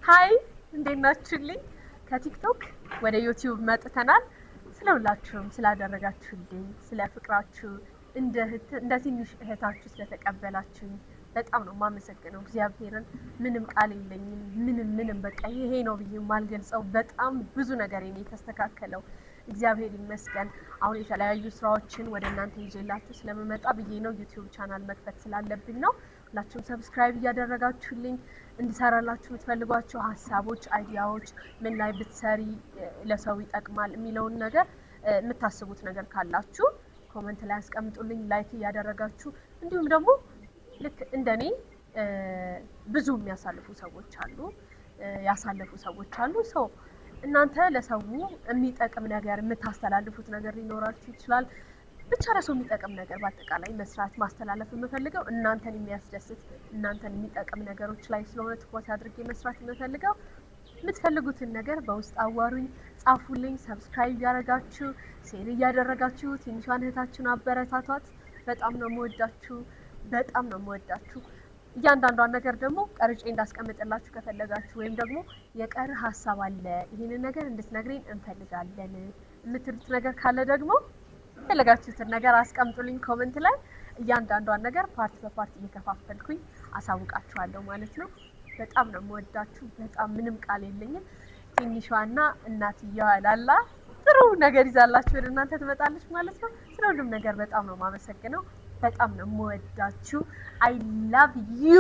ሃይ እንዴት ናችሁልኝ? ከቲክቶክ ወደ ዩቲዩብ መጥተናል። ስለሁላችሁም ስላደረጋችሁልኝ ስለ ፍቅራችሁ እንደ ትንሽ እህታችሁ ስለተቀበላችሁኝ በጣም ነው የማመሰግነው። እግዚአብሔርን ምንም ቃል የለኝም። ምንም በቃ ይሄ ነው ብዬ የማልገልጸው በጣም ብዙ ነገር የኔ የተስተካከለው እግዚአብሔር ይመስገን። አሁን የተለያዩ ስራዎችን ወደ እናንተ ይዤላችሁ ስለምመጣ ብዬ ነው ዩቲዩብ ቻናል መክፈት ስላለብኝ ነው። ሁላችሁም ሰብስክራይብ እያደረጋችሁልኝ እንድሰራላችሁ የምትፈልጓቸው ሀሳቦች፣ አይዲያዎች ምን ላይ ብትሰሪ ለሰው ይጠቅማል የሚለውን ነገር የምታስቡት ነገር ካላችሁ ኮመንት ላይ አስቀምጡልኝ። ላይክ እያደረጋችሁ እንዲሁም ደግሞ ልክ እንደኔ ብዙ የሚያሳልፉ ሰዎች አሉ ያሳለፉ ሰዎች አሉ። ሰው እናንተ ለሰው የሚጠቅም ነገር የምታስተላልፉት ነገር ሊኖራችሁ ይችላል። ብቻ ለሰው የሚጠቅም ነገር በአጠቃላይ መስራት ማስተላለፍ የምፈልገው እናንተን የሚያስደስት እናንተን የሚጠቅም ነገሮች ላይ ስለሆነ ትኩረት አድርጌ መስራት የምፈልገው። የምትፈልጉትን ነገር በውስጥ አዋሩኝ፣ ጻፉልኝ። ሰብስክራይብ እያደረጋችሁ ሼር እያደረጋችሁ ትንሿን እህታችሁን አበረታቷት። በጣም ነው የምወዳችሁ፣ በጣም ነው የምወዳችሁ። እያንዳንዷን ነገር ደግሞ ቀርጬ እንዳስቀምጥላችሁ ከፈለጋችሁ ወይም ደግሞ የቀረ ሀሳብ አለ ይሄንን ነገር እንድትነግሪኝ እንፈልጋለን የምትሉት ነገር ካለ ደግሞ ፈለጋችሁትን ነገር አስቀምጡልኝ ኮሜንት ላይ። እያንዳንዷን ነገር ፓርት በፓርት እየከፋፈልኩኝ አሳውቃችኋለሁ ማለት ነው። በጣም ነው የምወዳችሁ። በጣም ምንም ቃል የለኝም። ትንሿና እናትየዋ ላላ ጥሩ ነገር ይዛላችሁ ወደ እናንተ ትመጣለች ማለት ነው። ስለሁሉም ነገር በጣም ነው የማመሰግነው። በጣም ነው የምወዳችሁ። አይ ላቭ ዩ